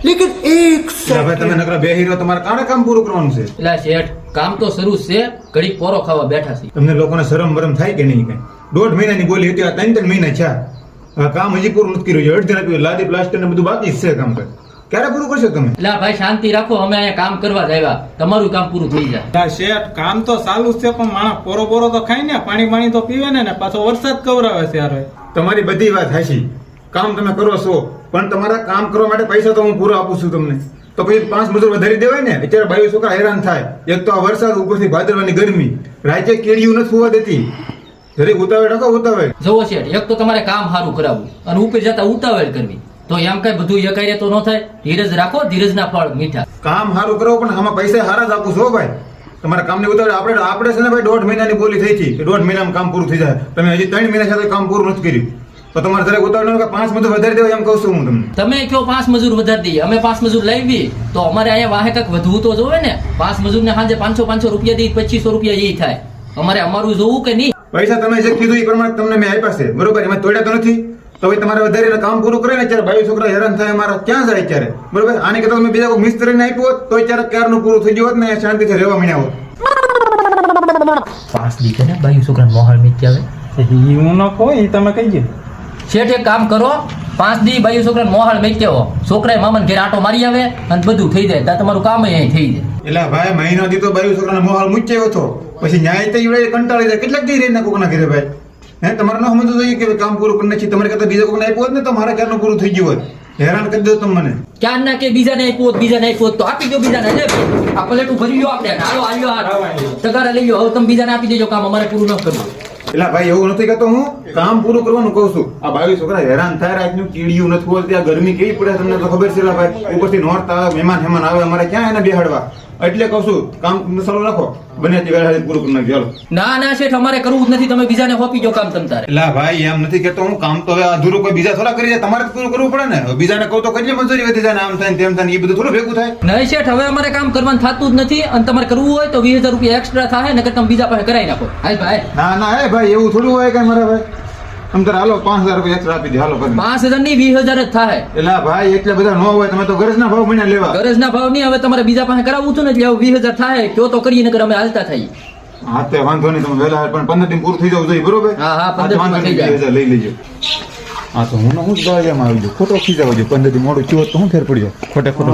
लेकिन एक ભાઈ તમે નકરા બેહી રહ્યો, તમારે કાણે કામ પૂરું કરવાનું છે? એટલે શેઠ કામ તો શરૂ છે, ઘડીક પોરો ખાવા બેઠા છે. તમને લોકોને શરમ બરમ થાય કે નહીં? કઈ 1.5 મહિનાની બોલી હતી, આ 3 મહિના છે. હવે કામ હજી પૂરું નથી કર્યું. અડધી રાત લાદી પ્લાસ્ટર ને બધું બાકી જ છે કામ. ક્યારે પૂરું કરશો તમે? એટલે ભાઈ શાંતિ રાખો, અમે અહીંયા કામ કરવા જ આવ્યા, તમારું કામ પૂરું થઈ જાય. શેઠ કામ તો ચાલુ છે, પણ માણસ પોરો પોરો તો ખાય ને, પાણી તો પીવે ને પાછો વરસાદ કવરાવે છે. યાર તમારી બધી વાત હાચી, કામ તમે કરો છો, પણ તમારા કામ કરવા માટે પૈસા તો હું પૂરો આપું છું તમને. તો પછી 5 મજૂર વધારી દેવાય ને. અત્યારે બાયું છોકરા હેરાન થાય. એક તો આ વરસાદ, ઉપરથી ભાદરવાની ગરમી, રાતે કેડિયું નથી હોવા દેતી. જરીક ઉતાવળ રાખો, ઉતાવળ. જોવો શેઠ, એક તો તમારે કામ સારું કરાવવું અને ઉપર જતા ઉતાવળ કરવી, તો એમ કઈ બધું એકાયરે તો ન થાય. ધીરજ રાખો, ધીરજના ફળ મીઠા. કામ સારું કરો, પણ આમાં પૈસા સારા જ આપું છો ભાઈ. તમારા કામની ઉતાવળ આપણે છે ને ભાઈ 1.5 મહિનાની બોલી થઈ હતી કે 1.5 મહિનામાં કામ પૂરું થઈ જાય. તમે હજી 3 મહિના સાથે કામ પૂરું નથી કર્યું. તો તમારે જરા ઉતાવળ 5 મજૂર વધારી દેવાય એમ કહું છું હું તમને. તમે કયો 5 મજૂર વધારી દઈએ, અમે 5 મજૂર લાવી તો અમારે અહીંયા વાહે કંઈક વધવું તો જોવે ને. 5 મજૂર ને સાંજે 500 રૂપિયા દઈ 2500 રૂપિયા એ થાય. અમારે અમારું જોવું કે નહીં? પૈસા તમે જે કીધું એ પ્રમાણે તમને મેં આપ્યા છે, બરોબર? એમાં તોડ્યા તો નથી. તો ભાઈ તમારે વધારીને કામ પૂરું કરે ને, અત્યારે બાયું છોકરા હેરાન થાય, અમારા ક્યાં જાય અત્યારે, બરોબર? આને કરતા તમે બીજા કોઈ મિસ્ત્રીને આપ્યું હોત તો અત્યારે ક્યારનું પૂરું થઈ ગયું હોત ને, શાંતિથી રહેવા મળ્યા હોત. 5 દી ને બાયું છોકરા મોહાળ મીઠી આવે. હું ન કહો, એ તમે કહી દો. શેઠ એક કામ કરો, 5 દી બાયું છોકરા મોહાળ મીઠી આવો, છોકરા મામાને ઘેર આટો મારી આવે અને બધું થઈ જાય, ત્યાં તમારું કામ અહીં થઈ જાય. એટલે ભાઈ મહિનો દીધો બાયું છોકરાને મોહાલ મૂક્યો હતો, પછી ન્યાય તો ઈવડે કંટાળી જાય. કેટલાક દી રહીને કોકના ઘરે ભાઈ? હે, તમારે ન સમજવું જોઈએ કે કામ પૂરું કરી નાખી. તમારે કરતા બીજા કોઈને આપ્યું હોત ને તો મારા ક્યારનું પૂરું થઈ ગયું હોત. હેરાન કરી દો તમે મને. ક્યાં ના કે બીજાને આપ્યું હોત તો આપી દો બીજાને. લે આ પ્લેટું ભરી લો આપણે, હાલો આવ્યો તગારા લઈ લો. હવે તમે બીજાને આપી દેજો, કામ અમારે પૂરું ન કરવું. એટલે ભાઈ એવું નથી કહેતો, હું કામ પૂરું કરવાનું કહું છું. આ બાયું છોકરા હેરાન થાય, રાતનું કીડિયું નથી હોતું, ત્યાં ગરમી કેવી પડે તમને તો ખબર છે. ભાઈ ઉપરથી નોરતા આવે, મહેમાન આવે, અમારે ક્યાં એને બેહાડવા? એટલે કહું છું કામ ચાલુ રાખો, બને તે વેળા પૂરું કરી નાખજો. ના ના શેઠ, અમારે કરવું જ નથી, તમે બીજાને સોંપી દો કામ તમ તારે. એટલે ભાઈ એમ નથી કેતો હું, કામ તો હવે અધૂરું કોઈ બીજા થોડા કરી જાય, તમારે પૂરું કરવું પડે ને. બીજાને કહું તો કેટલી મજૂરી વધી જાય ને, આમ થાય ને તેમ થાય ને, એ બધું થોડું ભેગું થાય. નહીં શેઠ, હવે અમારે કામ કરવાનું થતું જ નથી, અને તમારે કરવું હોય તો 20,000 રૂપિયા એક્સ્ટ્રા થાય ને, કે તમે બીજા પાસે કરાવી નાખો. હાય ભાઈ. ના ના હે ભાઈ, એવું થોડું હોય કે મારે ભાઈ. તમે તારે હાલો 5,000 રૂપિયા એક્સ્ટ્રા આપી દે, હાલો કરી. 5,000 નહીં 20,000 જ થાય. એટલે ભાઈ એટલે બધા ન હોય, તમે તો ગરજના ભાવ મહિના લેવા. ગરજના ભાવ નહીં, હવે તમારે બીજા પાસે કરાવવું હતું ને, એટલે 20,000 થાય. કયો તો કરીએ, નકર અમે હાલતા થઈ. હા તે વાંધો નહીં, તમે વહેલા પણ 15 દિન પૂરું થઈ જવું જોઈએ, બરોબર? હા હા 15 દિન થઈ જાય. 20,000 લઈ લેજો. હા તો હું દવાજામાં આવી જાઉં, ખોટો ખીજાવ જો. 15 દિન મોડું થયું તો હું ફેર પડ્યો, ખોટે ખોટો